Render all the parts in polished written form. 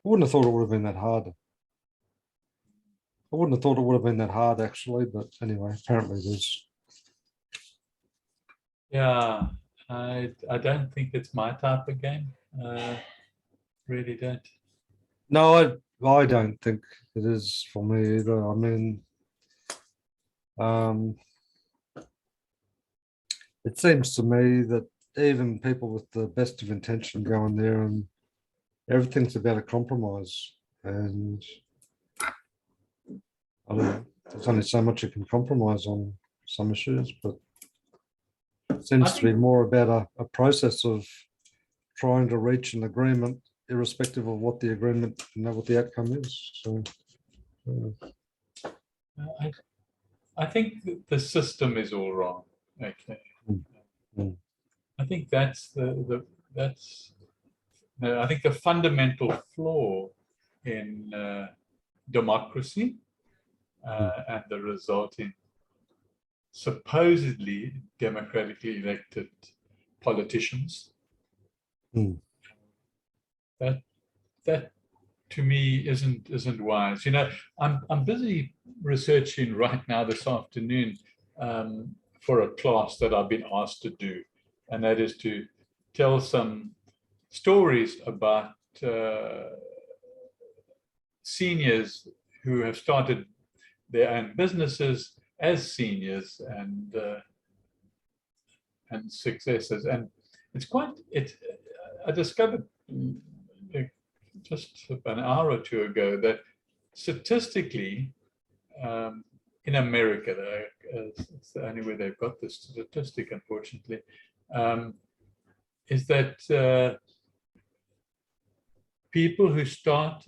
I wouldn't have thought it would have been that hard. I wouldn't have thought it would have been that hard actually, but anyway, apparently it is. Yeah, I don't think it's my type of game. Really don't. No, I don't think it is for me either. I mean, um, it seems to me that even people with the best of intention go in there and everything's about a compromise. And I don't know, there's only so much you can compromise on some issues, but it seems to be more about a process of trying to reach an agreement, irrespective of what the agreement, what the outcome is. So, I think the system is all wrong. Okay. Mm. I think that's I think the fundamental flaw in democracy and the resulting supposedly democratically elected politicians. That to me isn't wise. You know, I'm busy researching right now this afternoon for a class that I've been asked to do, and that is to tell some stories about seniors who have started their own businesses as seniors and successes. And it's quite, I discovered just an hour or two ago that statistically, in America, it's the only way they've got this statistic, unfortunately, is that people who start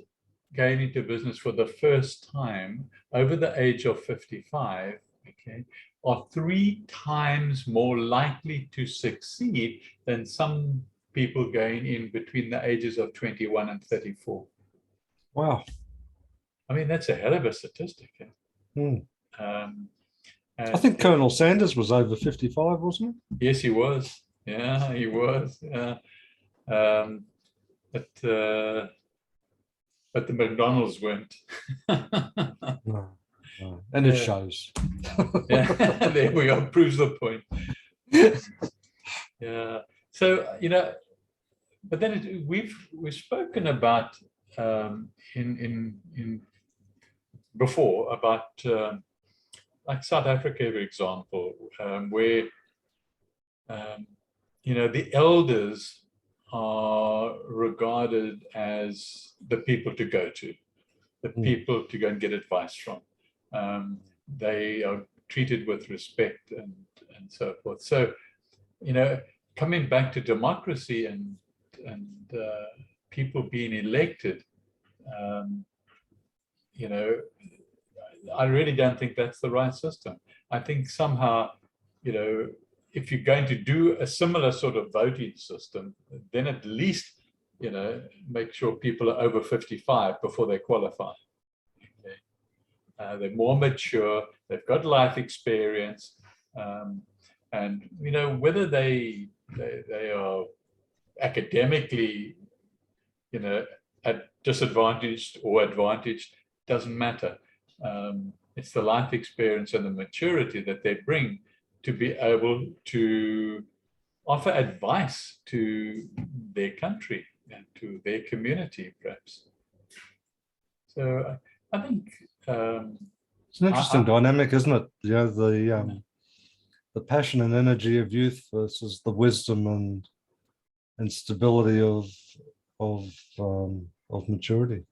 going into business for the first time over the age of 55, okay, are 3 times more likely to succeed than some people going in between the ages of 21 and 34. Wow. I mean, that's a hell of a statistic. I think Colonel Sanders was over 55, wasn't he? Yes, he was. Yeah, he was. Yeah. But the McDonald's weren't. No. And it shows. Yeah, there we go. Proves the point. Yeah. So, you know, but then we've spoken about in before about like South Africa, for example, where you know, the elders are regarded as the people to go to, the people to go and get advice from. They are treated with respect and so forth. So, you know, coming back to democracy and people being elected, you know, I really don't think that's the right system. I think somehow, you know, if you're going to do a similar sort of voting system, then at least, you know, make sure people are over 55 before they qualify. Okay. They're more mature, they've got life experience, and, you know, whether they are academically, you know, at disadvantaged or advantaged, doesn't matter. It's the life experience and the maturity that they bring to be able to offer advice to their country and to their community, perhaps. So I think it's an interesting dynamic, isn't it? You know, the passion and energy of youth versus the wisdom and stability of maturity.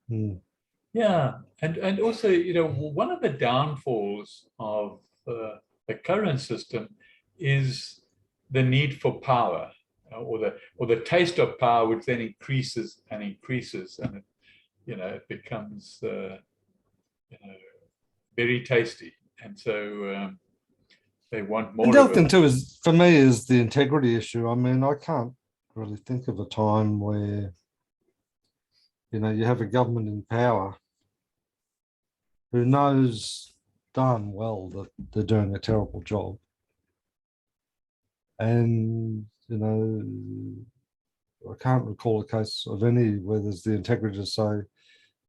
Yeah, and also, you know, one of the downfalls of the current system is the need for power, or the taste of power, which then increases and increases, and it, you know, it becomes you know, very tasty, and so they want more. And the other thing too is, for me, is the integrity issue. I mean, I can't really think of a time where, you know, you have a government in power who knows darn well that they're doing a terrible job, and, you know, I can't recall a case of any where there's the integrity to say,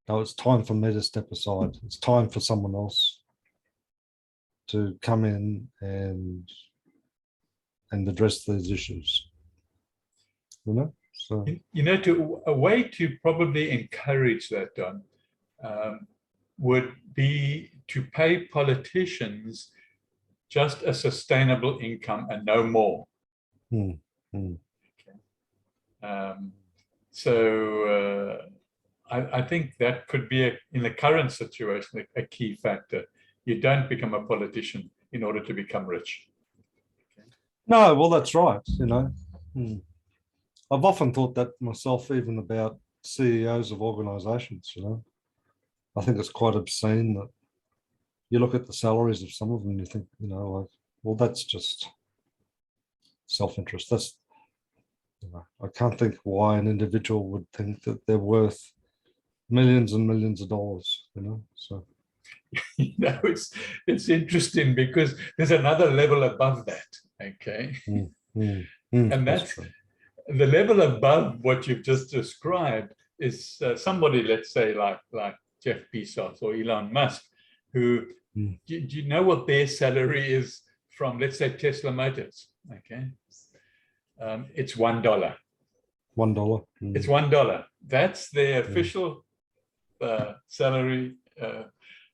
no, it's time for me to step aside. It's time for someone else to come in and address these issues. You know, so You know, a way to probably encourage that, Don, would be to pay politicians just a sustainable income and no more. hmm, hmm. So I think that could be, in the current situation, a key factor. You don't become a politician in order to become rich. No, well, that's right. You know, Hmm. I've often thought that myself, even about CEOs of organisations. You know, I think it's quite obscene that you look at the salaries of some of them and you think, you know, like, well, that's just self-interest. That's, you know, I can't think why an individual would think that they're worth millions and millions of dollars, you know, so. You know, it's interesting because there's another level above that, okay? And that's true. the level above what you've just described is somebody, let's say, like Jeff Bezos or Elon Musk, who, do you know what their salary is from, let's say, Tesla Motors? Okay, it's $1. $1. It's $1. That's their official salary,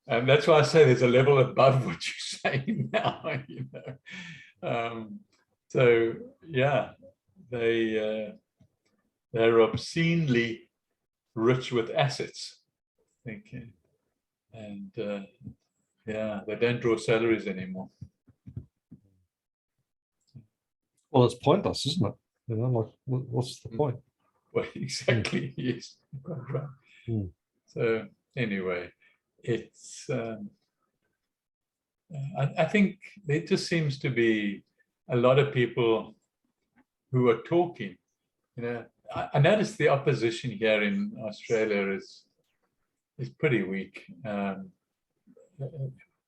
and that's why I say there's a level above what you're saying now. You know, so yeah, they're obscenely rich with assets, thinking, and yeah, they don't draw salaries anymore. Well, it's pointless, isn't it? You know, like, what's the point? Well, exactly. Yes, quite right. So anyway, it's I think there just seems to be a lot of people who are talking. You know, I noticed the opposition here in Australia is pretty weak. A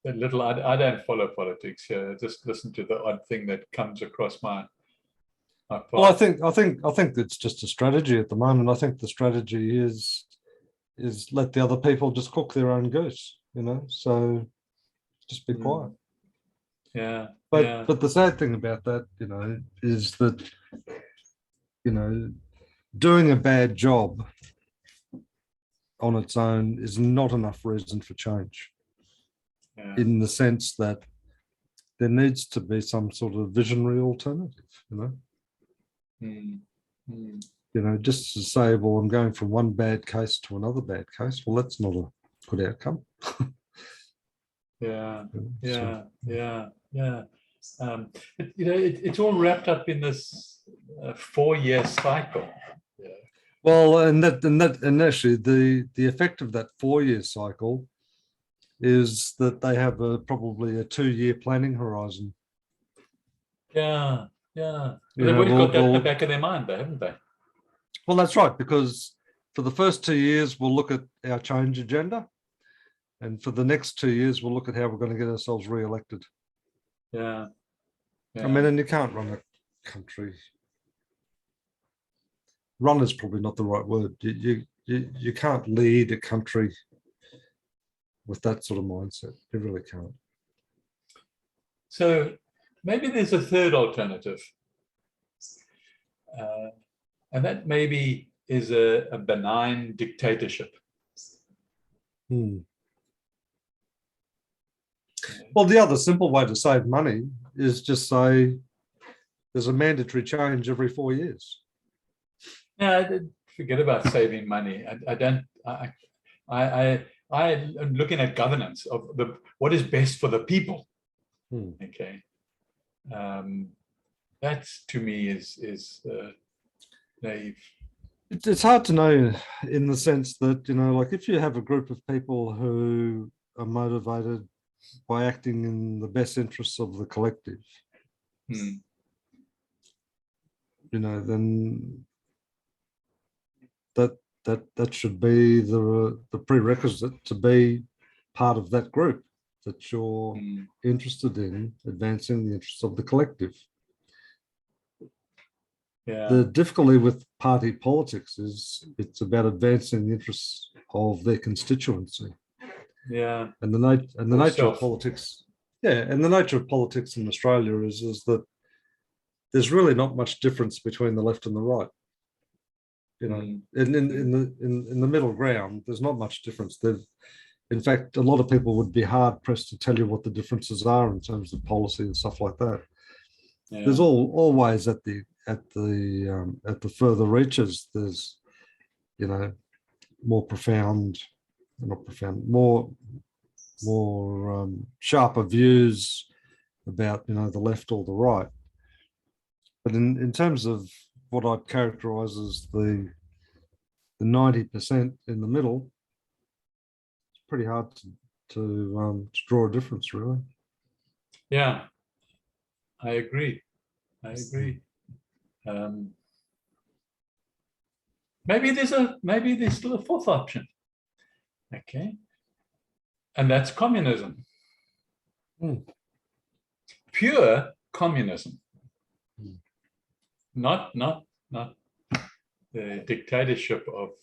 little, I don't follow politics here. I just listen to the odd thing that comes across my path. Well, I think it's just a strategy at the moment. I think the strategy is let the other people just cook their own goose, you know. So just be quiet. Yeah. But the sad thing about that, you know, is that, you know, doing a bad job on its own is not enough reason for change. In the sense that there needs to be some sort of visionary alternative, you know. You know, just to say, well, I'm going from one bad case to another bad case. Well, that's not a good outcome. Yeah. You know, it's all wrapped up in this 4-year cycle. Yeah. Well, and actually, the effect of that 4-year cycle is that they have probably a 2-year planning horizon. Yeah. They've always got that in the back of their mind, though, haven't they? Well, that's right, because for the first 2 years, we'll look at our change agenda. And for the next 2 years, we'll look at how we're going to get ourselves re-elected. Yeah. I mean, and you can't run a country. Run is probably not the right word. You can't lead a country with that sort of mindset. You really can't. So maybe there's a third alternative. And that maybe is a benign dictatorship. Well, the other simple way to save money is just say there's a mandatory change every 4 years. Yeah, forget about saving money. I'm looking at governance of what is best for the people. Okay, that's, to me, is naive. It's hard to know, in the sense that, you know, like, if you have a group of people who are motivated by acting in the best interests of the collective, you know, then that should be the prerequisite to be part of that group, that you're interested in advancing the interests of the collective. Yeah. The difficulty with party politics is it's about advancing the interests of their constituency. Yeah. And the nature of self. politics, yeah, and the nature of politics in Australia is that there's really not much difference between the left and the right. You know, in the middle ground, there's not much difference. In fact, a lot of people would be hard pressed to tell you what the differences are in terms of policy and stuff like that. Yeah. There's always at the further reaches, there's, you know, more profound, not profound, more sharper views about, you know, the left or the right. But in terms of what I'd characterize as the 90% in the middle, it's pretty hard to draw a difference, really. Yeah, I agree. Maybe there's still a fourth option. Okay. And that's communism. Pure communism. Not the dictatorship of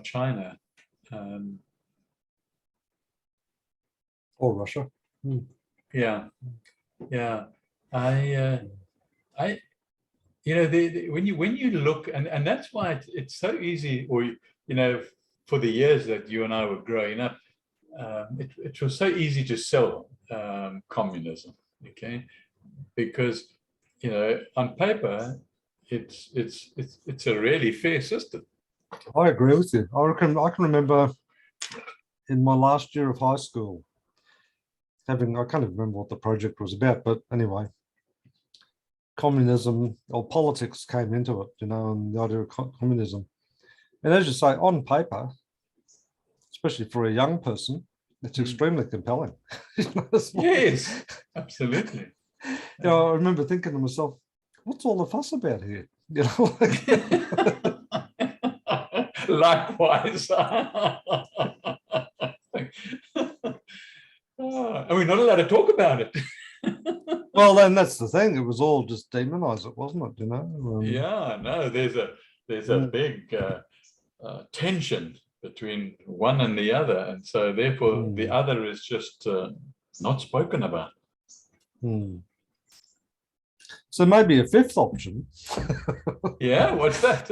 China. Or Russia. Yeah. I you know, when you look, and that's why it's so easy, or, you know, for the years that you and I were growing up, it was so easy to sell communism, okay? Because, you know, on paper, it's a really fair system. I agree with you. I can remember in my last year of high school I can't even remember what the project was about, but anyway, communism or politics came into it, you know, and the idea of communism. And as you say, on paper, especially for a young person, it's extremely compelling. Yes, absolutely. You know, I remember thinking to myself, what's all the fuss about here? You know, likewise. And we're not allowed to talk about it. Well, then that's the thing. It was all just demonize it, wasn't it? You know. Yeah, no, there's a big tension between one and the other, and so therefore the other is just not spoken about. So maybe a fifth option. Yeah, what's that?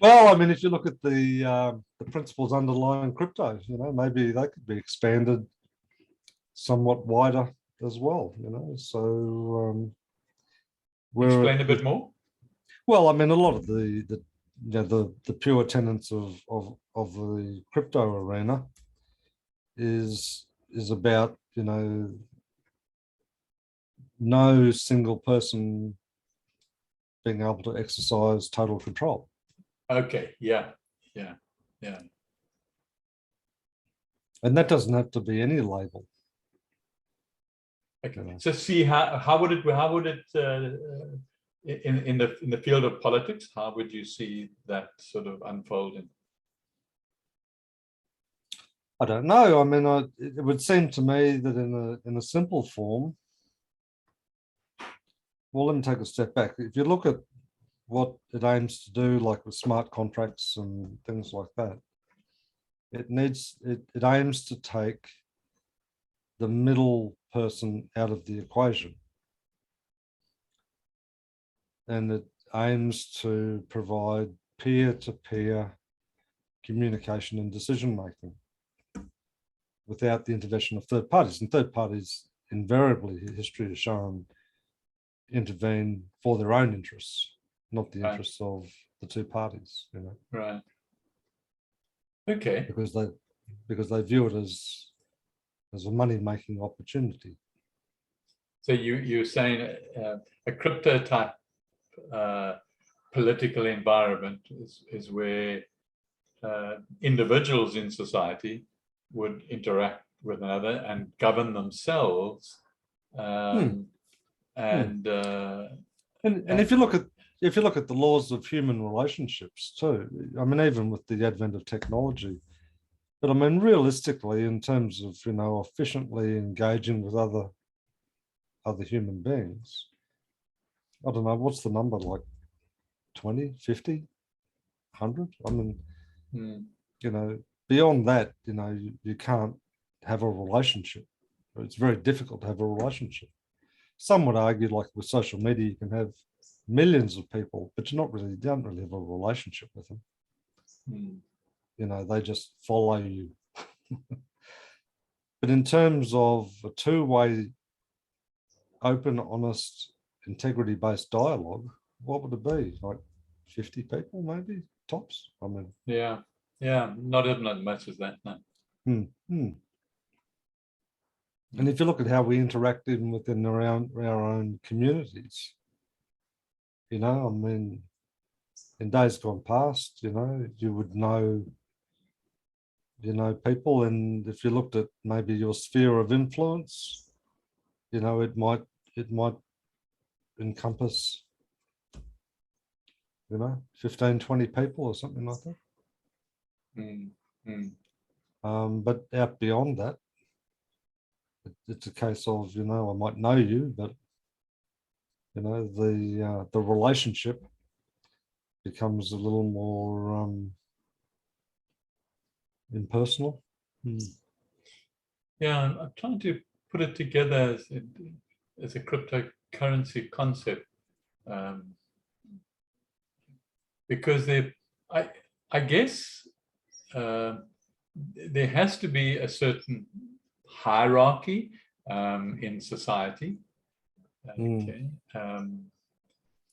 Well, I mean, if you look at the principles underlying crypto, you know, maybe they could be expanded somewhat wider as well. You know, so explain a bit more. Well, I mean, a lot of the pure tenets of the crypto arena is about, you know, no single person being able to exercise total control. Okay, yeah. And that doesn't have to be any label. Okay. You know. So see, how would it in the field of politics, how would you see that sort of unfolding? I don't know. I mean, it would seem to me that in a simple form. Well, let me take a step back. If you look at what it aims to do, like with smart contracts and things like that, it aims to take the middle person out of the equation. And it aims to provide peer-to-peer communication and decision-making without the intervention of third parties. And third parties, invariably, history has shown, intervene for their own interests, not the interests of the two parties, you know. Right. Okay. Because they view it as a money-making opportunity. So you're saying a crypto type political environment is where individuals in society would interact with another and govern themselves. And if you look at the laws of human relationships too, I mean, even with the advent of technology, but I mean, realistically, in terms of, you know, efficiently engaging with other human beings, I don't know, what's the number, like 20, 50, 100? I mean, you know, beyond that, you know, you can't have a relationship. It's very difficult to have a relationship. Some would argue, like with social media, you can have millions of people, but you don't really have a relationship with them. You know, they just follow you. But in terms of a two-way, open, honest, integrity-based dialogue, what would it be? Like 50 people, maybe tops? I mean, yeah, not even as much as that. No. And if you look at how we interact even within our own communities, you know, I mean, in days gone past, you know, you would know, you know, people, and if you looked at maybe your sphere of influence, you know, it might encompass, you know, 15, 20 people or something like that. But out beyond that, it's a case of, you know, I might know you, but, you know, the relationship becomes a little more impersonal. Yeah, I'm trying to put it together as a cryptocurrency concept, because I guess there has to be a certain hierarchy in society. Okay.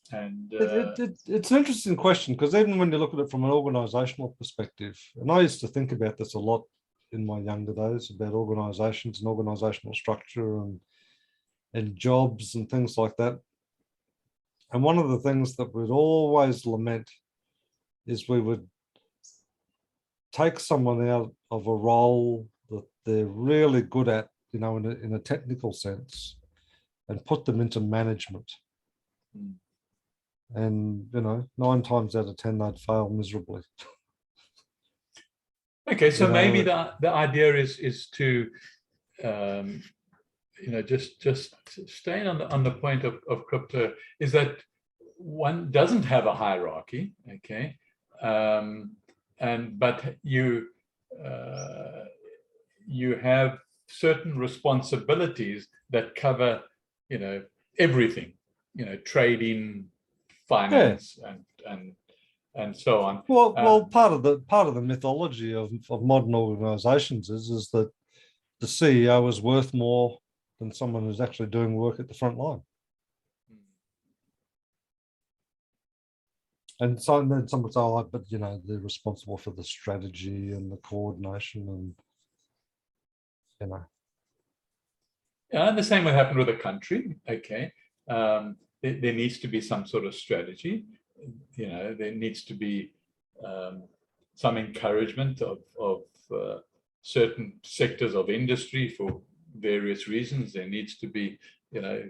And it's an interesting question, because even when you look at it from an organizational perspective, and I used to think about this a lot in my younger days, about organizations and organizational structure and jobs and things like that. And one of the things that we'd always lament is we would take someone out of a role that they're really good at, you know, in a technical sense, and put them into management. And, you know, 9 times out of 10, they'd fail miserably. Okay, so maybe the idea is to, you know, just staying on the point of crypto, is that one doesn't have a hierarchy, okay, but you have certain responsibilities that cover, you know, everything, you know, trading, finance, and so on. Well, part of the mythology of modern organizations is that the CEO is worth more than someone who's actually doing work at the front line. And so then someone say, oh, but, you know, they're responsible for the strategy and the coordination, and, you know. Yeah, and the same would happen with a country. Okay, there needs to be some sort of strategy. You know, there needs to be some encouragement of certain sectors of industry for various reasons. There needs to be, you know,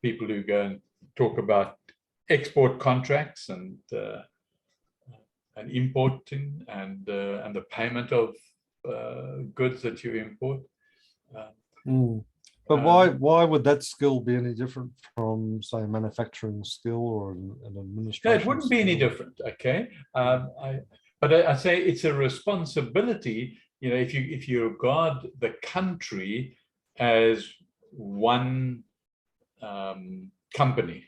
people who go and talk about export contracts and importing and the payment of goods that you import. But why would that skill be any different from, say, a manufacturing skill or an administration? No, it wouldn't be any different. Okay, but I say it's a responsibility. You know, if you regard the country as one company,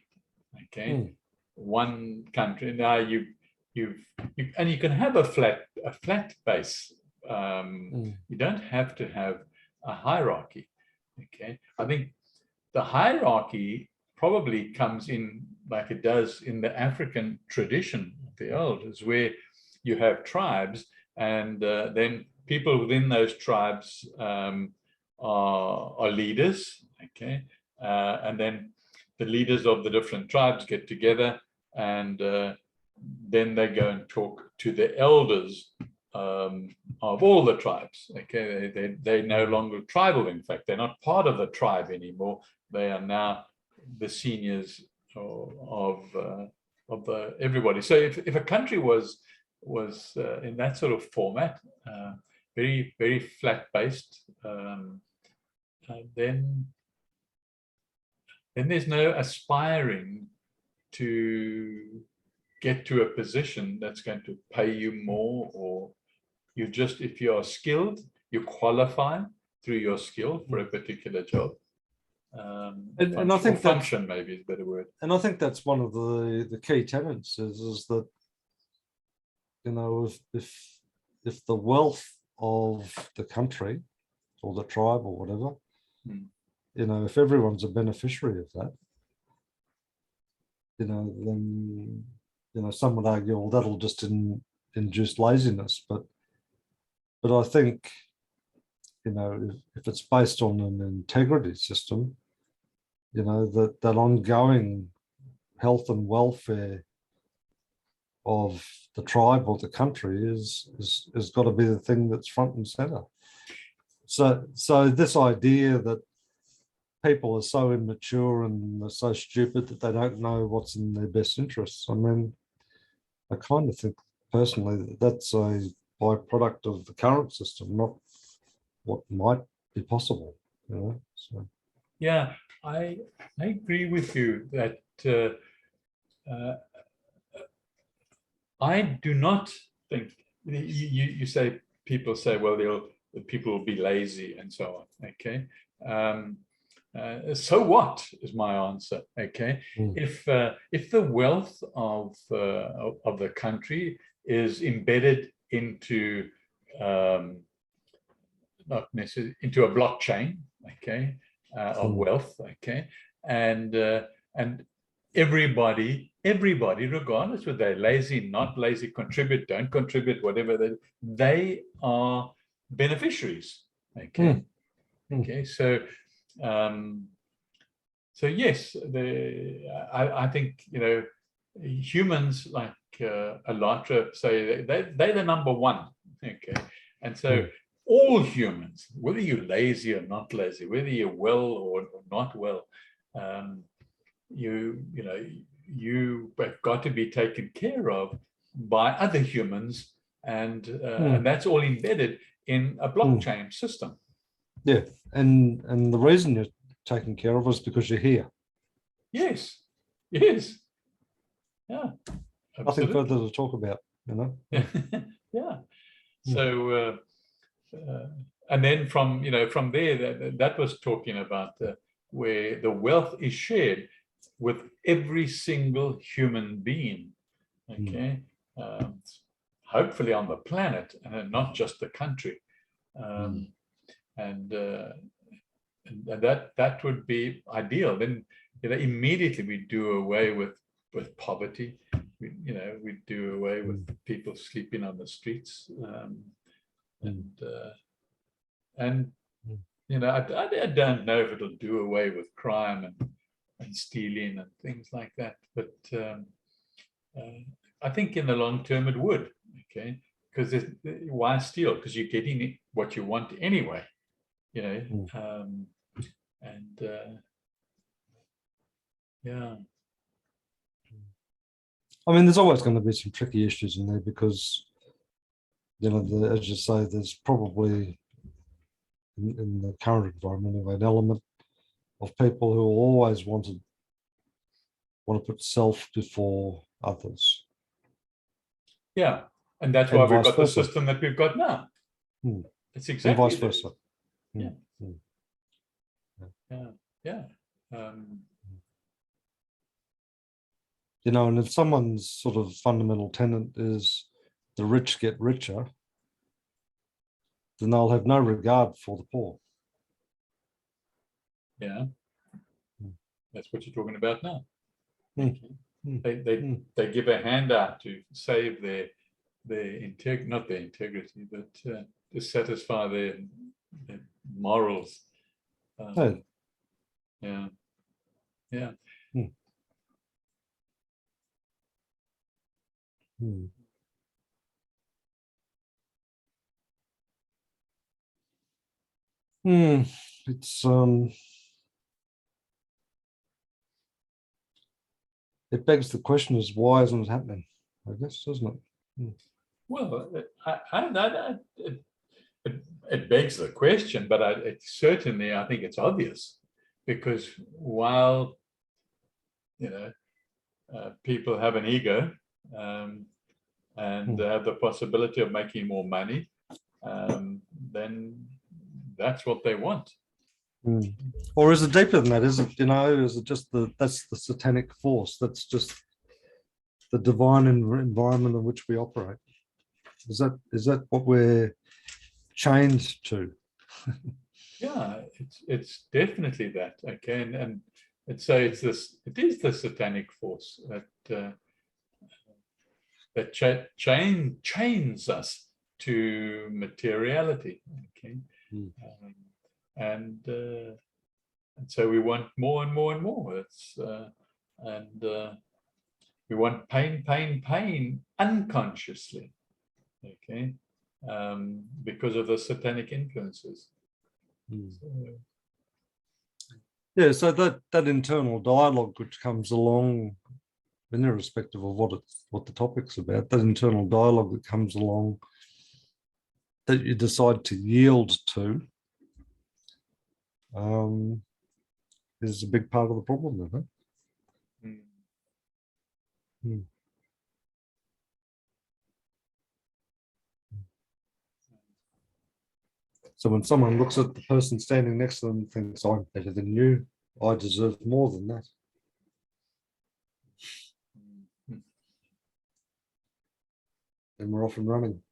okay, one country. Now you can have a flat base. You don't have to have a hierarchy. Okay, I think the hierarchy probably comes in like it does in the African tradition of the elders, where you have tribes, and then people within those tribes are leaders. Okay, and then the leaders of the different tribes get together, and then they go and talk to the elders of all the tribes. Okay, they're no longer tribal. In fact, they're not part of the tribe anymore. They are now the seniors of everybody. So if a country was in that sort of format, very, very flat based, then there's no aspiring to get to a position that's going to pay you more, or you just, if you are skilled, you qualify through your skill for a particular job. And I think function maybe is a better word. And I think that's one of the key tenets is that, you know, if the wealth of the country or the tribe or whatever, you know, if everyone's a beneficiary of that, you know, then, you know, some would argue, well, that'll just induce laziness. But I think, you know, if it's based on an integrity system, you know, that ongoing health and welfare of the tribe or the country is got to be the thing that's front and center. So this idea that people are so immature and are so stupid that they don't know what's in their best interests, I mean, I kind of think personally that that's a byproduct of the current system, not what might be possible, you know. So yeah, I agree with you that I do not think you say, people say, well, the people will be lazy and so on. Okay. So what is my answer? Okay. If the wealth of the country is embedded into not necessarily into a blockchain, okay, of wealth, okay, and everybody, regardless whether they're lazy, not lazy, contribute, don't contribute, whatever, they are beneficiaries. Okay. Okay. So so yes, I think, you know, humans like Alatra say they're the number one. Okay. And so all humans, whether you're lazy or not lazy, whether you're well or not well, you know, you have got to be taken care of by other humans, and that's all embedded in a blockchain system. Yeah, and the reason you're taken care of is because you're here. Yes, yes, yeah, nothing further to talk about, you know. Yeah. So and then from, you know, from there, that was talking about where the wealth is shared with every single human being, okay, hopefully on the planet, and not just the country, and that would be ideal. Then, you know, immediately we do away with poverty. We do away with people sleeping on the streets, and you know, I don't know if it'll do away with crime and stealing and things like that, but I think in the long term it would. Okay, because why steal? Because you're getting what you want anyway, you know. Yeah. I mean, there's always going to be some tricky issues in there because, you know, as you say, there's probably in the current environment anyway, an element of people who always want to put self before others. Yeah, and that's why we've got the system that we've got now. It's exactly and vice versa. Yeah. Yeah. You know, and if someone's sort of fundamental tenet is the rich get richer, then they'll have no regard for the poor. Yeah, that's what you're talking about now. They they give a handout to save their not their integrity, but to satisfy their morals. Yeah. It's it begs the question is why isn't it happening? I guess, doesn't it? Well, it begs the question, but certainly I think it's obvious, because while, you know, people have an ego, and have the possibility of making more money, then that's what they want. Or is it deeper than that? Is it, is it just that's the satanic force? That's just the divine environment in which we operate. Is that what we're chained to? Yeah, it's definitely that. Okay, and so it is the satanic force that chains us to materiality. Okay, and so we want more and more and more. We want pain unconsciously. Okay, because of the satanic influences. Yeah, so that internal dialogue which comes along, irrespective of what the topic's about, that internal dialogue that comes along that you decide to yield to, is a big part of the problem, isn't it? So when someone looks at the person standing next to them and thinks, I'm better than you, I deserve more than that. And we're off and running.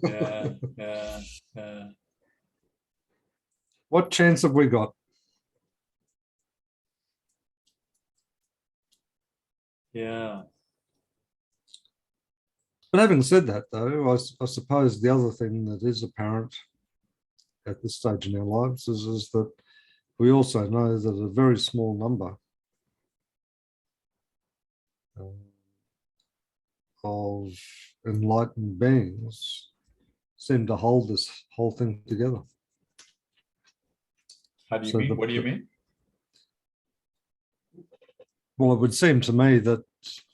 Yeah. What chance have we got? Yeah. But having said that, though, I suppose the other thing that is apparent at this stage in our lives is that we also know that a very small number of enlightened beings seem to hold this whole thing together. How do you mean? What do you mean? Well, it would seem to me that,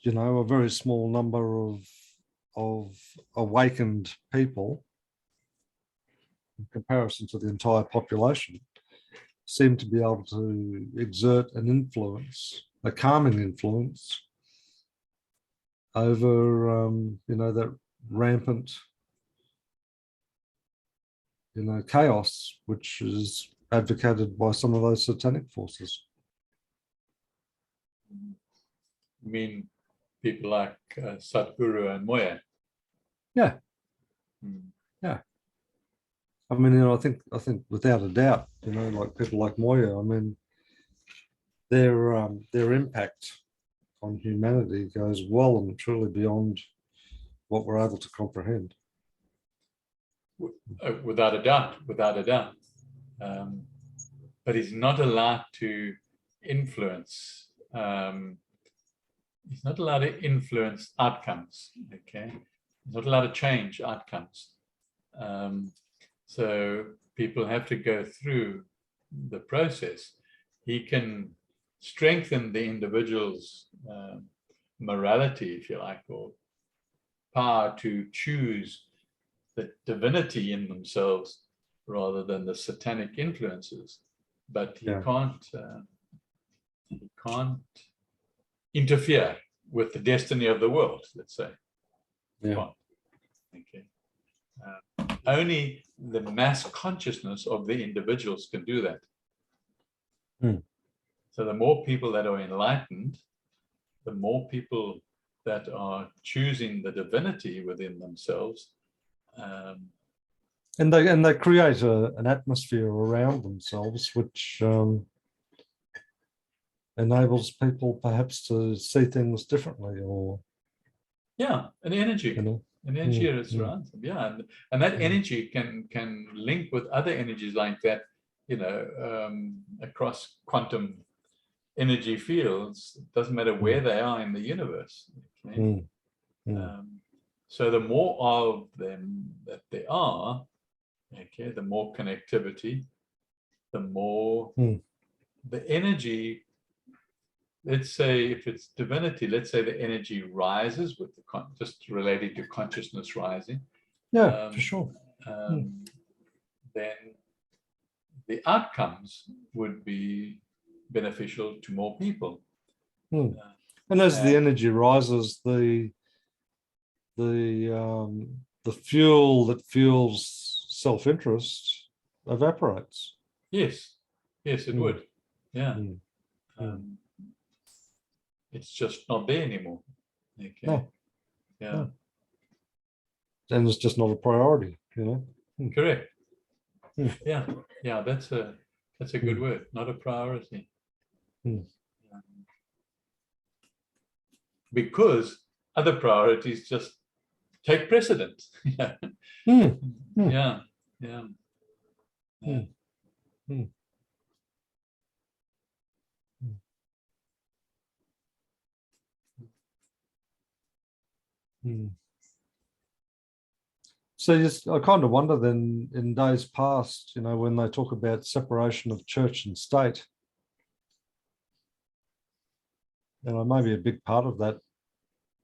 a very small number of awakened people, in comparison to the entire population, seem to be able to exert an influence, a calming influence, over, that rampant, chaos, which is advocated by some of those satanic forces. You mean people like Sadhguru and Moya? Yeah. Yeah. I mean, I think without a doubt, like people like Moya, I mean, their impact on humanity goes well and truly beyond what we're able to comprehend. Without a doubt. But he's not allowed to influence. He's not allowed to influence outcomes. Okay, he's not allowed to change outcomes. So people have to go through the process. He can strengthen the individual's morality, if you like, or power to choose the divinity in themselves rather than the satanic influences. But he can't interfere with the destiny of the world, let's say. Yeah. Okay. Only the mass consciousness of the individuals can do that. So the more people that are enlightened, the more people that are choosing the divinity within themselves. And they create an atmosphere around themselves which enables people perhaps to see things differently, or an energy. An energy that surrounds them. Yeah, and that energy can link with other energies like that, across quantum energy fields. It doesn't matter where they are in the universe. Okay? So the more of them that there are, okay, the more connectivity, the more the energy. Let's say if it's divinity, let's say the energy rises with just related to consciousness rising. Yeah, for sure. Then the outcomes would be beneficial to more people. And as the And- energy rises, the fuel that fuels self-interest evaporates. Yes, yes, it Mm. would. Yeah. Mm. Um, it's just not there anymore. Okay. No. Yeah. No. And it's just not a priority, you know. Correct. Hmm. Yeah. Yeah. That's a good Hmm. word. Not a priority. Hmm. Because other priorities just take precedence. Yeah. Mm. Hmm. Yeah. Yeah. Yeah. Hmm. Mm. So I kind of wonder then, in days past, you know, when they talk about separation of church and state, you know, maybe a big part of that,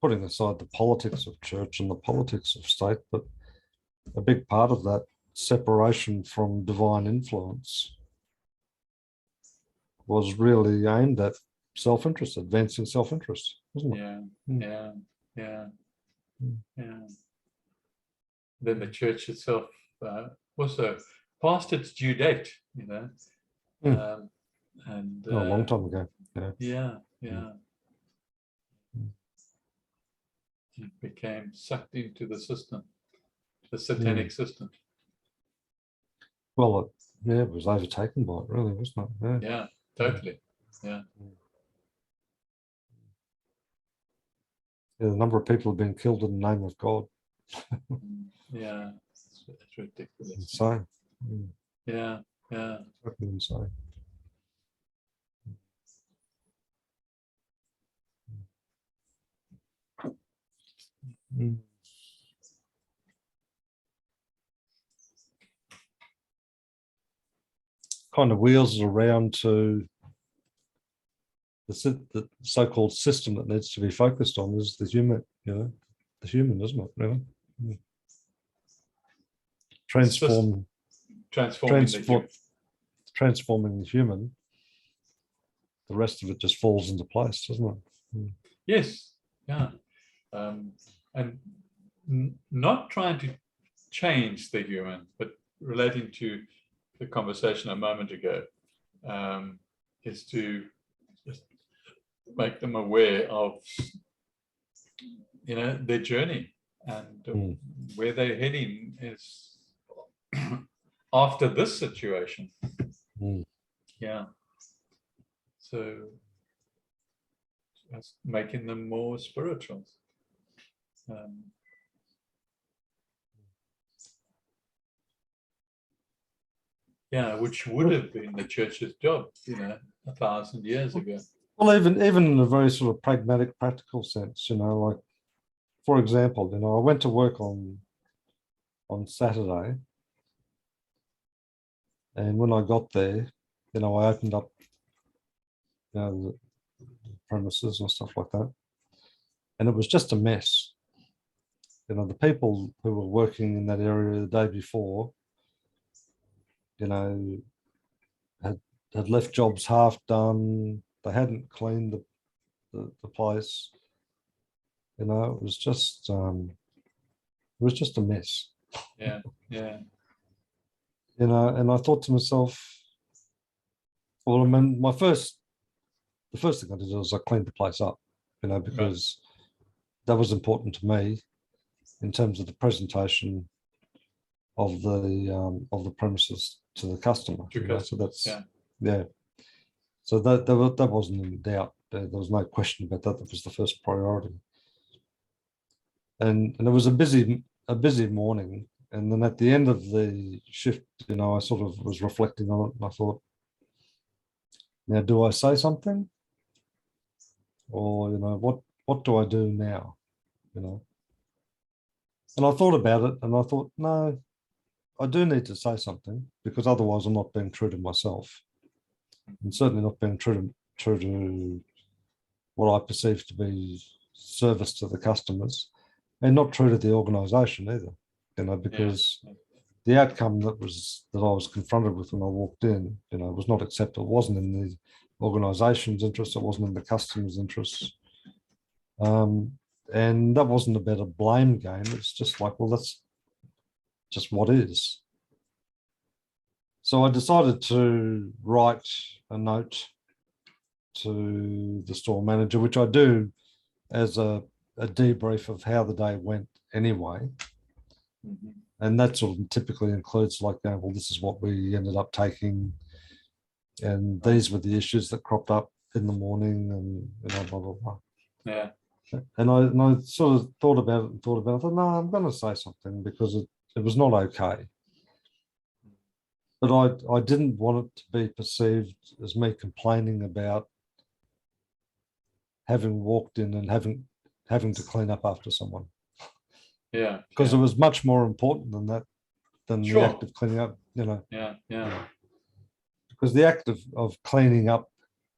putting aside the politics of church and the politics of state, but a big part of that separation from divine influence was really aimed at self-interest, advancing self-interest, wasn't it? Yeah. Mm. Yeah. Yeah. Mm. Yeah. Then the church itself also past its due date, you know. Mm. And Oh, a long time ago. Yeah. yeah, yeah. Mm. It became sucked into the system, the satanic system. Well, it was overtaken by it, really, wasn't it? Yeah. Yeah, totally. Yeah. Yeah, the number of people have been killed in the name of God. Yeah. It's ridiculous. Insane. Mm. Yeah, yeah. Totally insane. Mm. Kind of wheels it around to the so-called system that needs to be focused on is the human, you know, the human, isn't it? Really? Mm. Transforming Transforming the human. The rest of it just falls into place, doesn't it? Mm. Yes, yeah. And not trying to change the human, but relating to the conversation a moment ago, is to just make them aware of, you know, their journey and where they're heading is after this situation. Mm. Yeah. So just making them more spiritual. Yeah, which would have been the church's job, you know, 1,000 years ago. Well, even in a very sort of pragmatic, practical sense, you know, like, for example, you know, I went to work on Saturday, and when I got there, you know, I opened up, you know, the premises and stuff like that, and it was just a mess. You know, the people who were working in that area the day before, you know, had left jobs half done. They hadn't cleaned the place. You know, it was just a mess. Yeah, yeah. You know, and I thought to myself, well, I mean, the first thing I did was I cleaned the place up, you know, because that was important to me in terms of the presentation of the premises to the customer. To You know? So customers, that's yeah. So that wasn't in doubt. There was no question about that. That was the first priority. And it was a busy morning. And then at the end of the shift, you know, I sort of was reflecting on it, and I thought, now, do I say something, or you know, what do I do now? You know, and I thought about it, and I thought, no, I do need to say something, because otherwise I'm not being true to myself, and certainly not being true to what I perceive to be service to the customers, and not true to the organisation either. You know, because the outcome that I was confronted with when I walked in, you know, was not acceptable. It wasn't in the organisation's interest. It wasn't in the customer's interests. And that wasn't about a blame game. It's just like, well, that's just what is. So I decided to write a note to the store manager, which I do as a debrief of how the day went anyway. Mhm. And that sort of typically includes like, well, this is what we ended up taking. And these were the issues that cropped up in the morning and, blah, blah, blah. Yeah. And I sort of thought about it and thought about it. I thought, no, I'm going to say something because it was not okay. But I didn't want it to be perceived as me complaining about having walked in and having to clean up after someone. Yeah. Because yeah. it was much more important than that, than Sure. the act of cleaning up, Yeah. Yeah. because the act of cleaning up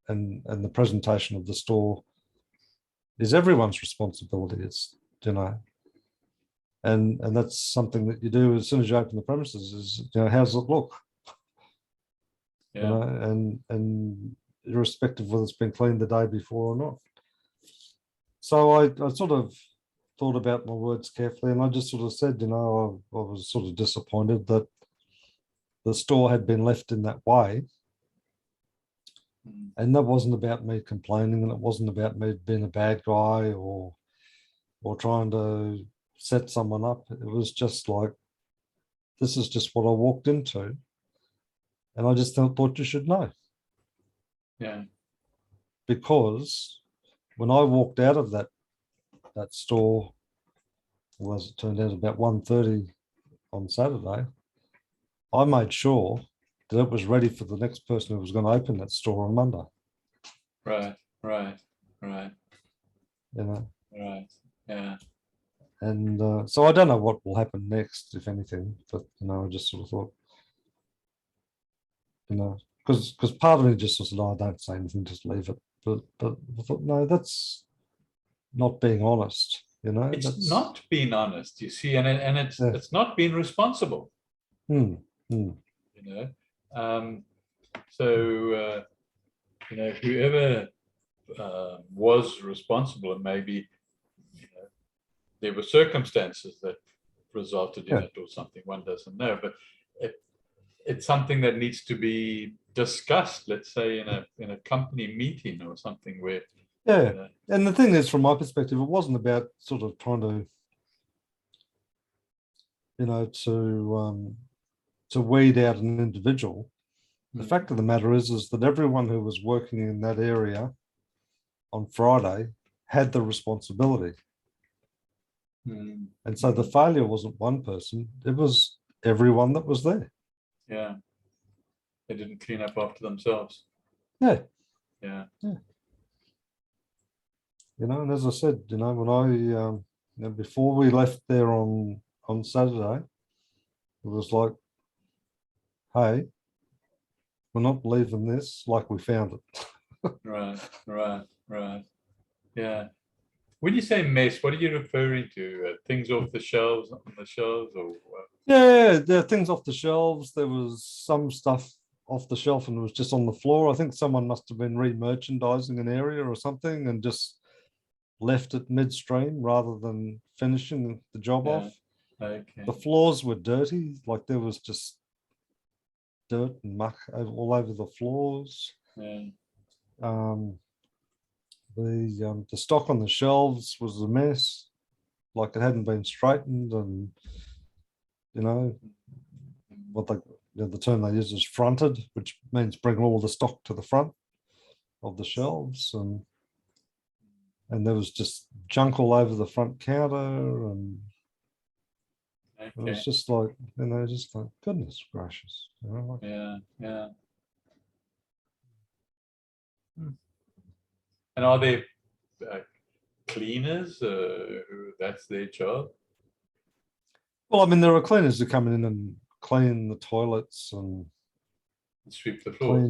and the presentation of the store is everyone's responsibility. It's, and that's something that you do as soon as you open the premises is, how's it look? Yeah. And irrespective of whether it's been cleaned the day before or not. So I sort of thought about my words carefully, and I just sort of said, I was sort of disappointed that the store had been left in that way. Mm. And that wasn't about me complaining, and it wasn't about me being a bad guy or trying to set someone up. It was just like, this is just what I walked into. And I just thought you should know. Yeah. Because when I walked out of that store, well, as it turned out about 1:30 on Saturday, I made sure that it was ready for the next person who was going to open that store on Monday. Right. Right. Right. Right. Yeah. And so I don't know what will happen next, if anything, but, I just sort of thought, because part of me just said, no, don't say anything, just leave it. But I thought, no, that's not being honest. It's That's not being honest, you see, and yeah. it's not being responsible. Hmm. So whoever was responsible, and maybe there were circumstances that resulted in Yeah. it or something, one doesn't know, but it's something that needs to be discussed, let's say in a company meeting or something where Yeah. And the thing is, from my perspective, it wasn't about sort of trying to, to weed out an individual. The fact of the matter is that everyone who was working in that area on Friday had the responsibility. And so the failure wasn't one person, it was everyone that was there. Yeah. They didn't clean up after themselves. Yeah. Yeah. And as I said, when I, before we left there on Saturday, it was like, hey, we're not leaving this like we found it. Right. Yeah. When you say mess, what are you referring to? Things off the shelves, on the shelves, or what? Yeah, there are things off the shelves. There was some stuff off the shelf and it was just on the floor. I think someone must have been re-merchandising an area or something and just left it midstream rather than finishing the job off. Okay. The floors were dirty, like there was just dirt and muck all over the floors. Yeah. The stock on the shelves was a mess, like it hadn't been straightened, and what the term they use is fronted, which means bring all the stock to the front of the shelves, and there was just junk all over the front counter, and it was just like, goodness gracious. Yeah. And are there cleaners who that's their job? Well, I mean, there are cleaners who come in and clean the toilets and sweep the floors,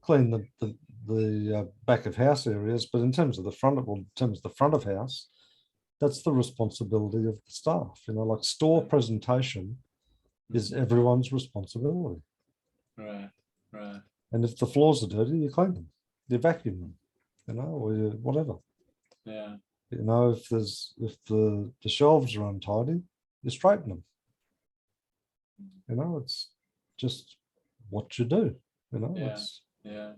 clean the back of house areas, but in terms of the front of house, that's the responsibility of the staff. Like store presentation is everyone's responsibility. Right. And if the floors are dirty, you clean them, you vacuum them, or whatever. Yeah. You know, if the shelves are untidy, you straighten them. You know, it's just what you do. You know, Yeah. Yeah.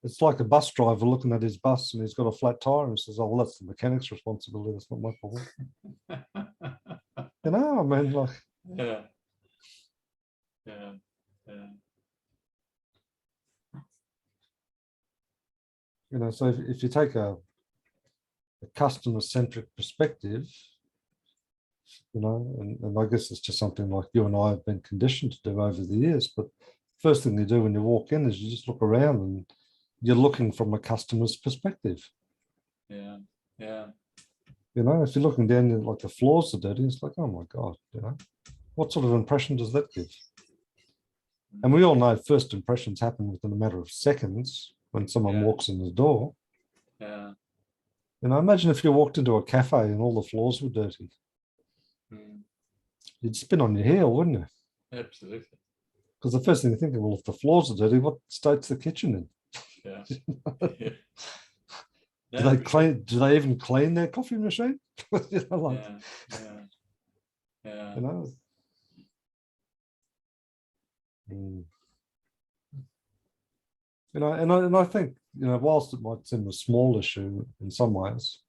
it's like a bus driver looking at his bus and he's got a flat tire and says, "Oh, well, that's the mechanic's responsibility. That's not my problem." You know, I mean, like, Yeah. Yeah. Yeah. you know, so if you take a customer-centric perspective, you know, and I guess it's just something like you and I have been conditioned to do over the years. But first thing you do when you walk in is you just look around and you're looking from a customer's perspective. Yeah. Yeah. You know, if you're looking down, you're like the floors are dirty, it's like, oh my God, you know, what sort of impression does that give? And we all know first impressions happen within a matter of seconds when someone Yeah. walks in the door. Yeah. You know, imagine if you walked into a cafe and all the floors were dirty. You'd spin on your heel, wouldn't you? Absolutely. Because the first thing you think of, well, if the floors are dirty, what state's the kitchen in? Yeah. Yeah. Do they clean? Do they even clean their coffee machine? You know, like, Yeah. Yeah. Yeah. you know. You know, and I think, you know, whilst it might seem a small issue in some ways,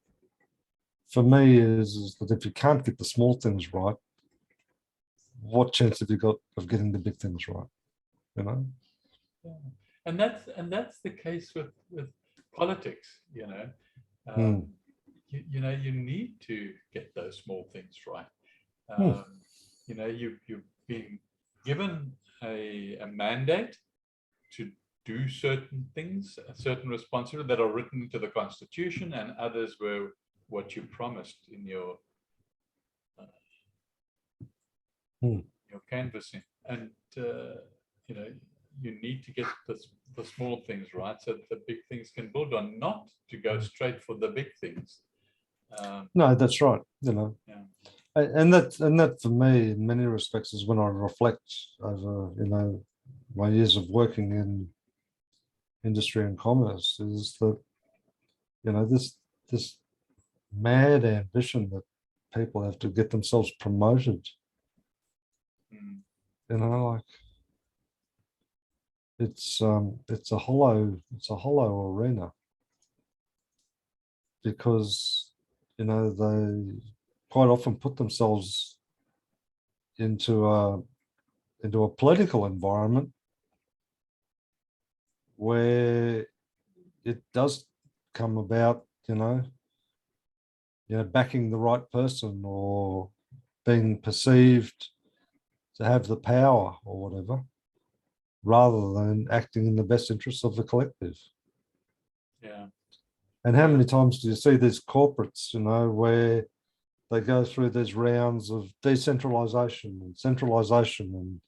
for me is that if you can't get the small things right, what chance have you got of getting the big things right? You know. Yeah. And that's the case with politics. You know, you know, you need to get those small things right. You know, you've been given a mandate to do certain things, certain responsibilities that are written into the Constitution, and others were what you promised in your canvassing. And you know, you need to get the small things right so that the big things can build on, not to go straight for the big things. No, that's right. You know, Yeah. and that for me, in many respects, is when I reflect over, you know, my years of working in industry and commerce, is that, you know, this mad ambition that people have to get themselves promoted. You know, like, it's a hollow arena, because, you know, they quite often put themselves into a political environment where it does come about, you know, backing the right person or being perceived to have the power or whatever, rather than acting in the best interests of the collective. Yeah. And how many times do you see these corporates, you know, where they go through these rounds of decentralization and centralization, and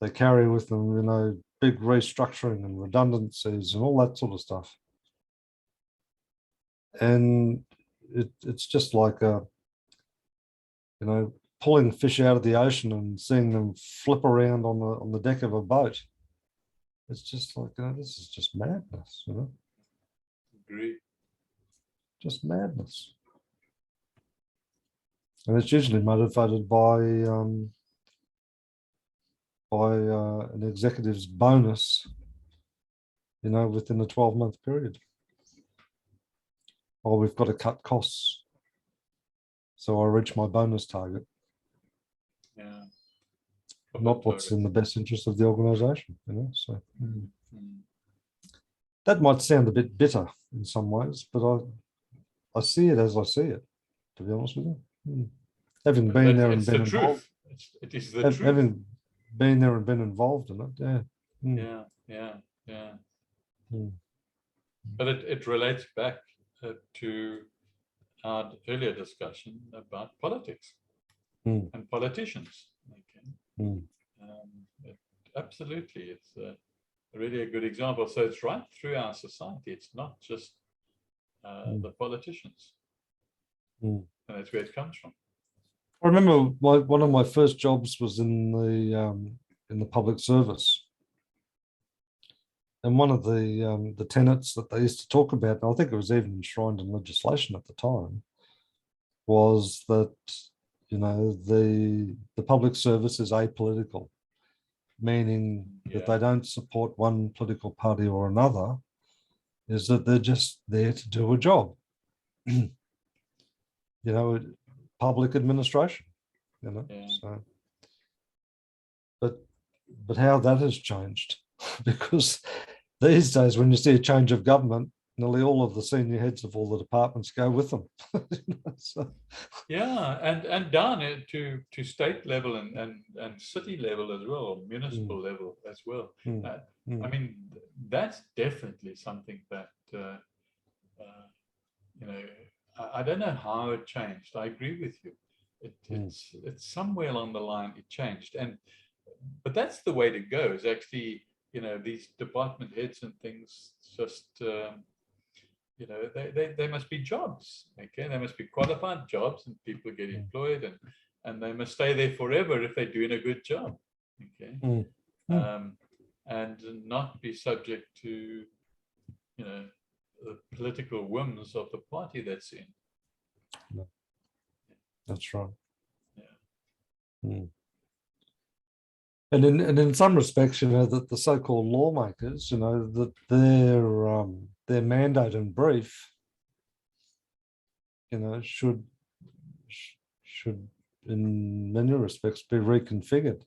they carry with them, you know, big restructuring and redundancies and all that sort of stuff. And it's just like a, you know, pulling fish out of the ocean and seeing them flip around on the deck of a boat. It's just like, you know, this is just madness, you know. Agree. Just madness. And it's usually motivated by an executive's bonus, you know, within a 12-month period. Oh, we've got to cut costs, so I reach my bonus target. Yeah. Not what's in the best interest of the organization, you know. So that might sound a bit bitter in some ways, but I see it as I see it, to be honest with you. Having been there and been involved. It is the truth. Having been there and been involved in it, yeah. Yeah, yeah, yeah. But it relates back to our earlier discussion about politics and politicians. Okay. Absolutely, it's really a good example. So it's right through our society. It's not just the politicians, and that's where it comes from. I remember one of my first jobs was in the public service, And one of the tenets that they used to talk about, and I think it was even enshrined in legislation at the time, was that the public service is apolitical, meaning that they don't support one political party or another, is that they're just there to do a job. Public administration, so but how that has changed, because these days when you see a change of government, nearly all of the senior heads of all the departments go with them. So, yeah, and down to state level and city level as well, or municipal level as well. I mean, that's definitely something that I don't know how it changed. I agree with you. It's somewhere along the line it changed, but that's the way to go. Is actually these department heads and things just they must be jobs. Okay, they must be qualified jobs, and people get employed, and they must stay there forever if they're doing a good job. Okay, and not be subject to the political whims of the party that's in. No. That's right. Yeah. And in some respects, that the so-called lawmakers, that their mandate and brief, should in many respects be reconfigured.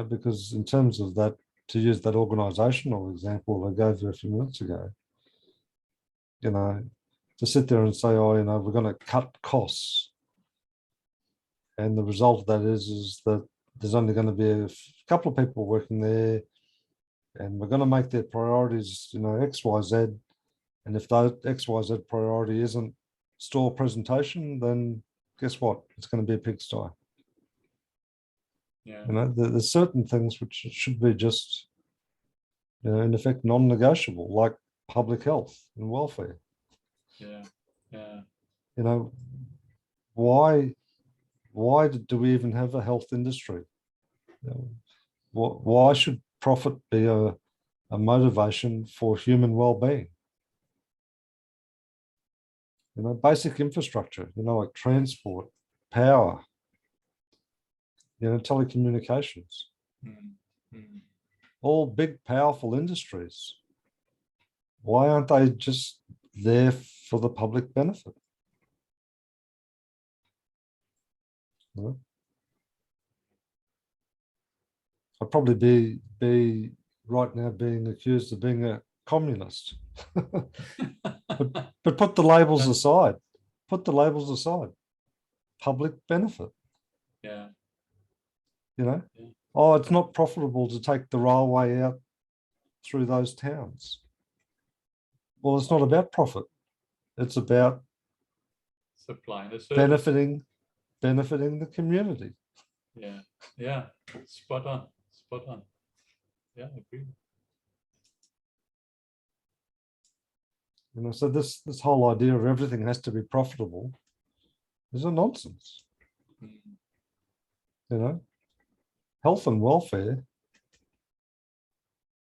Because in terms of that, to use that organisational example I gave you a few minutes ago, to sit there and say, oh, we're going to cut costs, and the result of that is that there's only going to be a couple of people working there, and we're going to make their priorities, X, Y, Z. And if that X, Y, Z priority isn't store presentation, then guess what? It's going to be a pigsty. Yeah. There's certain things which should be just, in effect, non-negotiable, like public health and welfare. Yeah. Yeah. Why do we even have a health industry? Why should profit be a motivation for human well-being? Basic infrastructure, like transport, power, telecommunications, all big, powerful industries. Why aren't they just there for the public benefit? I'd probably be right now being accused of being a communist. but put the labels aside. Put the labels aside. Public benefit. Yeah. Oh, it's not profitable to take the railway out through those towns. Well, it's not about profit. It's about supplying a service. benefiting the community. Yeah. Yeah. Spot on. Spot on. Yeah, I agree. So this whole idea of everything has to be profitable is a nonsense. Health and welfare,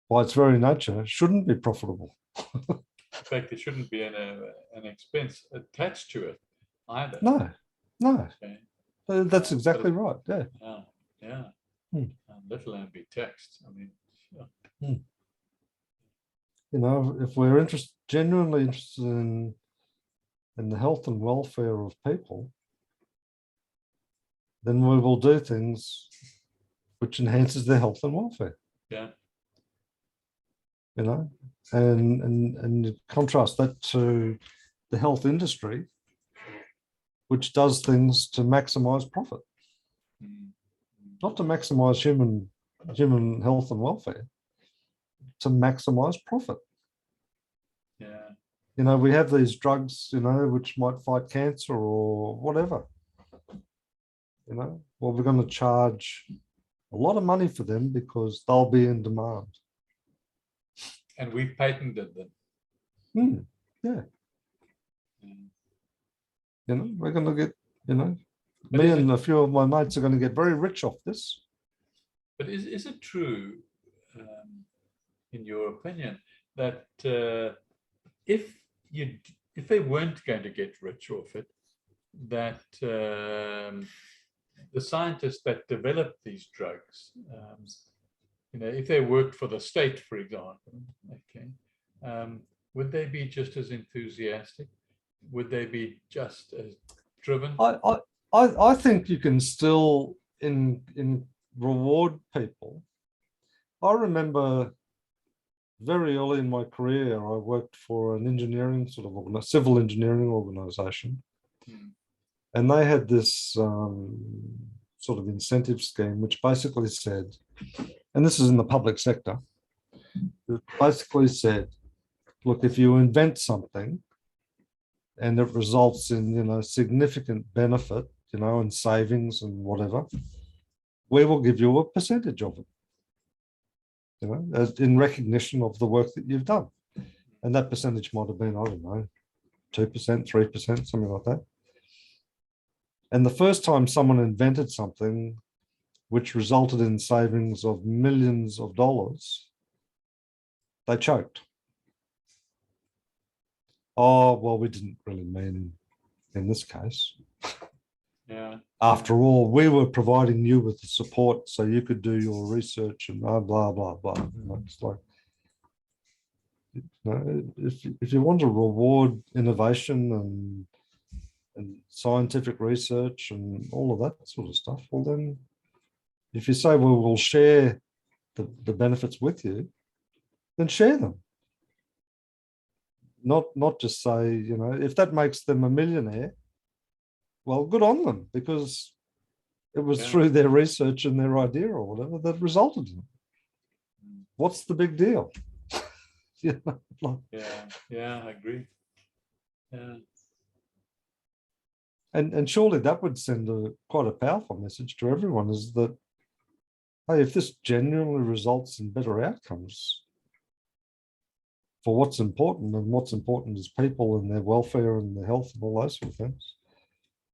by its very nature, shouldn't be profitable. In fact, there shouldn't be an expense attached to it either. No. Okay. That's exactly right. Yeah. Yeah. Yeah. Let alone be taxed. I mean, if we're genuinely interested in the health and welfare of people, then we will do things which enhances their health and welfare. Yeah. And contrast that to the health industry, which does things to maximize profit, not to maximize human health and welfare, to maximize profit. Yeah. We have these drugs, which might fight cancer or whatever. Well, we're going to charge a lot of money for them because they'll be in demand. And we've patented them. Yeah. We're going to get, me and a few of my mates are going to get very rich off this. But is it true, in your opinion, that if they weren't going to get rich off it, that the scientists that developed these drugs, if they worked for the state, for example, okay, would they be just as enthusiastic? Would they be just as driven? I think you can still in reward people. I remember very early in my career, I worked for an engineering civil engineering organization. And they had this sort of incentive scheme, which basically said, and this is in the public sector, it basically said, look, if you invent something and it results in, significant benefit, and savings and whatever, we will give you a percentage of it, as in recognition of the work that you've done. And that percentage might have been, I don't know, 2%, 3%, something like that. And the first time someone invented something which resulted in savings of millions of dollars, they choked. Oh, well, we didn't really mean in this case. Yeah. After all, we were providing you with the support so you could do your research and blah, blah, blah, blah. It's like, if you want to reward innovation and scientific research and all of that sort of stuff, well then, if you say, well, we'll share the benefits with you, then share them. Not just say, if that makes them a millionaire, well, good on them, because it was through their research and their idea or whatever that resulted in it. What's the big deal? Yeah, I agree. Yeah. And surely that would send quite a powerful message to everyone, is that, hey, if this genuinely results in better outcomes for what's important, and what's important is people and their welfare and their health and all those sort of things,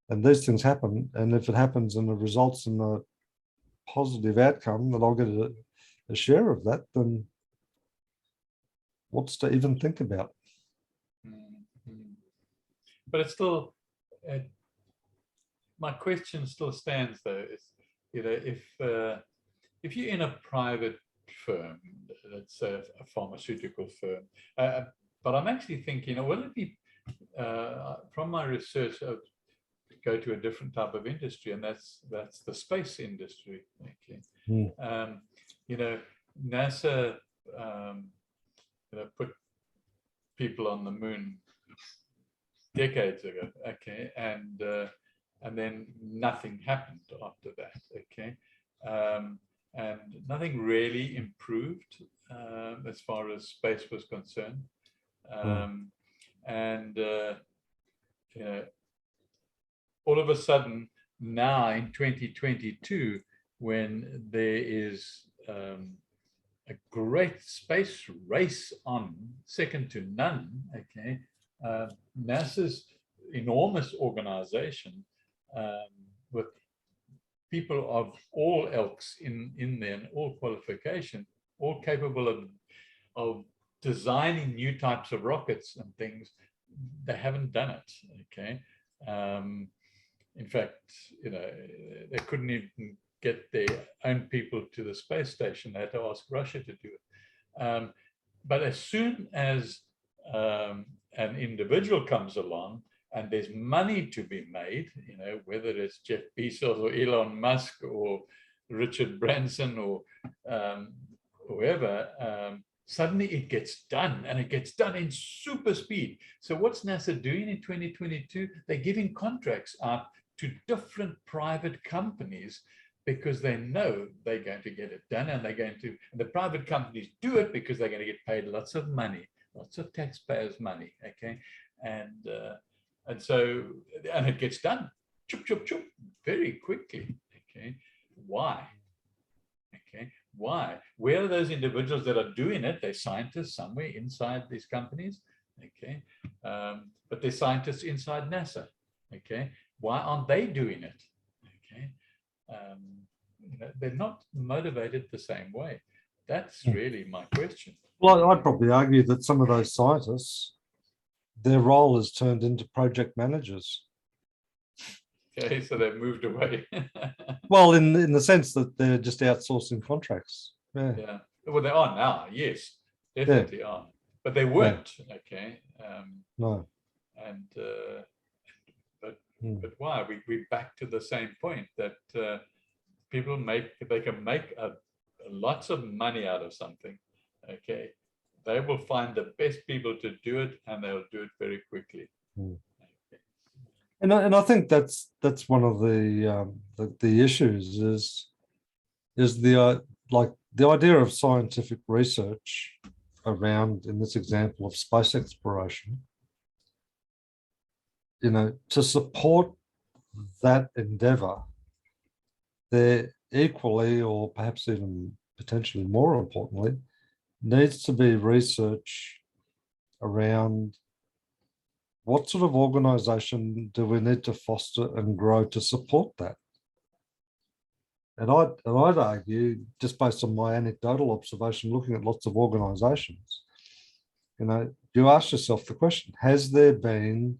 and these things happen, and if it happens and it results in a positive outcome that I'll get a share of that, then what's to even think about? But it's still, my question still stands though, is, if you're in a private firm, let's say a pharmaceutical firm, but I'm actually thinking, will it be, from my research, go to a different type of industry, and that's the space industry. Okay. NASA put people on the moon decades ago, okay, and then nothing happened after that, okay, and nothing really improved as far as space was concerned, and all of a sudden now in 2022, when there is a great space race on, second to none, okay, NASA's enormous organization with people of all ilks in there and all qualification, all capable of designing new types of rockets and things, they haven't done it, okay. In fact, they couldn't even get their own people to the space station. They had to ask Russia to do it. But as soon as an individual comes along and there's money to be made, whether it's Jeff Bezos or Elon Musk or Richard Branson or whoever, suddenly it gets done, and it gets done in super speed. So what's NASA doing in 2022? They're giving contracts out to different private companies because they know they're going to get it done, and and the private companies do it because they're going to get paid lots of money, lots of taxpayers' money, okay? And it gets done, chup, chup, chup, very quickly, okay? Why? Okay, why? Where are those individuals that are doing it? They're scientists somewhere inside these companies, okay? But they're scientists inside NASA, okay? Why aren't they doing it, okay? They're not motivated the same way. That's really my question. Well, I'd probably argue that some of those scientists, their role is turned into project managers. Okay, so they've moved away. Well, in the sense that they're just outsourcing contracts. Yeah, Yeah. Well, they are now. Yes, yeah, definitely are. But they weren't. Okay. no. And but Mm. but why? We back to the same point that people they can make lots of money out of something. Okay. They will find the best people to do it, and they'll do it very quickly. Mm. Okay. And I think that's one of the issues is the like the idea of scientific research around, in this example of space exploration, to support that endeavor, there equally, or perhaps even potentially more importantly, needs to be research around what sort of organization do we need to foster and grow to support that. And I'd argue, just based on my anecdotal observation, looking at lots of organizations, you ask yourself the question, has there been,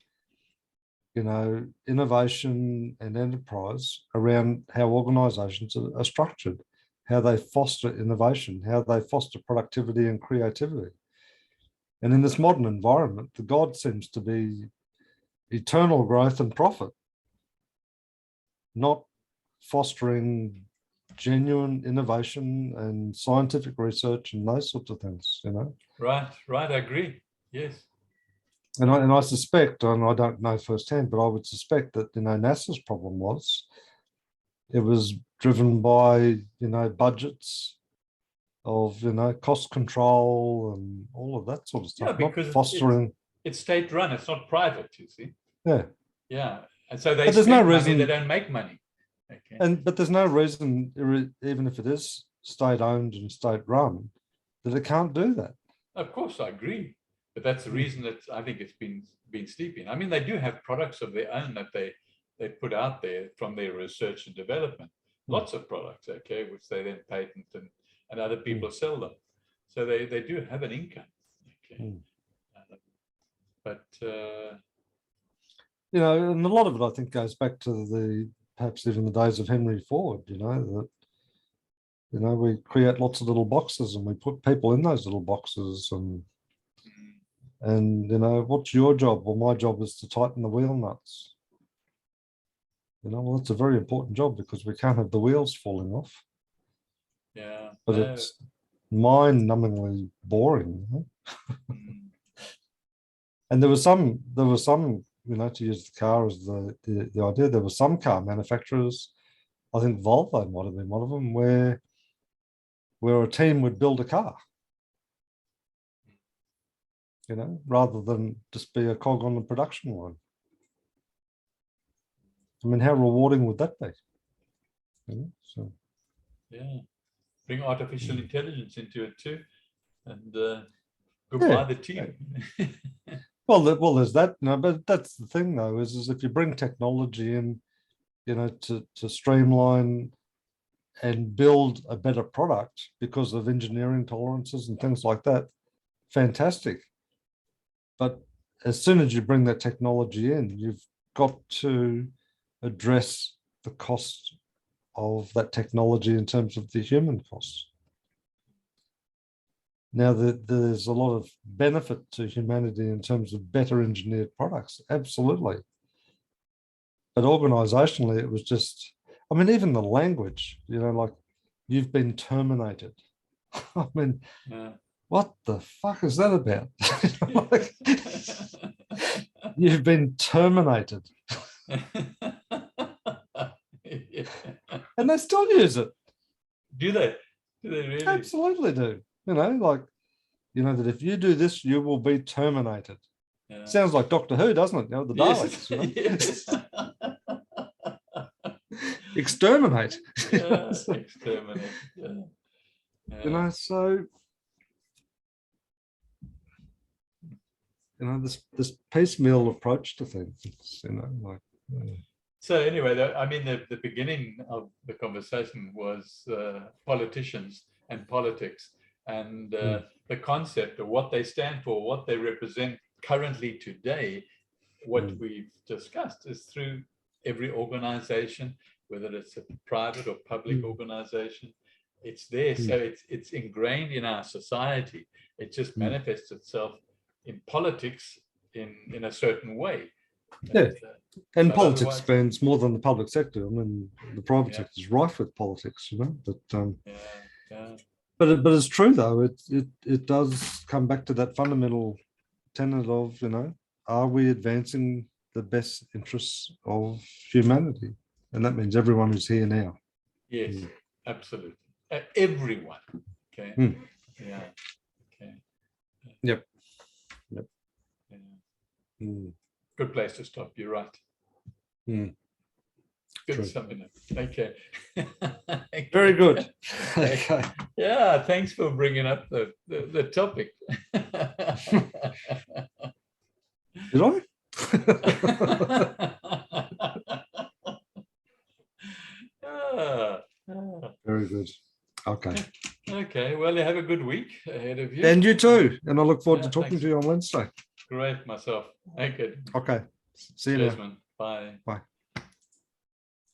innovation and enterprise around how organizations are structured, how they foster innovation, how they foster productivity and creativity? And in this modern environment, the God seems to be eternal growth and profit, not fostering genuine innovation and scientific research and those sorts of things, Right, I agree. Yes. And I suspect, and I don't know firsthand, but I would suspect that, NASA's problem was it was driven by, budgets of, cost control and all of that sort of Yeah, stuff, not because fostering. it's state run, it's not private, you see. Yeah. Yeah. And so they But there's no spend money, reason, they don't make money. Okay. but there's no reason, even if it is state owned and state run, that it can't do that. Of course, I agree. But that's the reason that I think it's been sleeping. I mean, they do have products of their own that they put out there from their research and development. Lots of products, okay, which they then patent and other people sell them. So they do have an income. Okay. But and a lot of it, I think, goes back to perhaps even the days of Henry Ford, that, we create lots of little boxes and we put people in those little boxes and what's your job? Well, my job is to tighten the wheel nuts. Well, it's a very important job because we can't have the wheels falling off. yeah. But it's mind-numbingly boring. And there was some, to use the car as the idea, there were some car manufacturers, I think Volvo might have been one of them, where a team would build a car, rather than just be a cog on the production line. I mean, how rewarding would that be? So, yeah. Bring artificial intelligence into it too. And goodbye the team. Well, there's that. No, but that's the thing, though, is if you bring technology in, to streamline and build a better product because of engineering tolerances and things like that, fantastic. But as soon as you bring that technology in, you've got to address the cost of that technology in terms of the human costs. Now, there's a lot of benefit to humanity in terms of better engineered products, absolutely. But organizationally, it was just, I mean, even the language, like, you've been terminated. I mean, what the fuck is that about? Like, you've been terminated. And they still use it. Do they? Do they really? Absolutely do. Like, that if you do this, you will be terminated. Yeah. Sounds like Doctor Who, doesn't it? The Daleks. Yes. Exterminate. Yeah, exterminate. Yeah. So this piecemeal approach to things. Like. Yeah. So anyway, I mean, the beginning of the conversation was politicians and politics and the concept of what they stand for, what they represent currently today. What we've discussed is through every organization, whether it's a private or public organization, it's there. So it's ingrained in our society. It just manifests itself in politics in a certain way. Yeah. And but politics otherwise- spans more than the public sector. I mean, the private Yeah. sector is rife with politics, you know. Yeah. But it's true though. It does come back to that fundamental tenet of, you know, are we advancing the best interests of humanity? And that means everyone who's here now. Yes, absolutely. Everyone. Okay. Yeah. Okay. Yep. Yeah. Mm. Good place to stop. You're right. Mm. Good True. summing up. Okay. Very good. Okay. Yeah. Thanks for bringing up the topic. Did I? Ah, Very good. Okay. okay. Well, you have a good week ahead of you. And you too. And I look forward Yeah, to talking thanks. to you on Wednesday. Great myself. Okay. Okay. See you Cheers, now. man. Bye. Bye.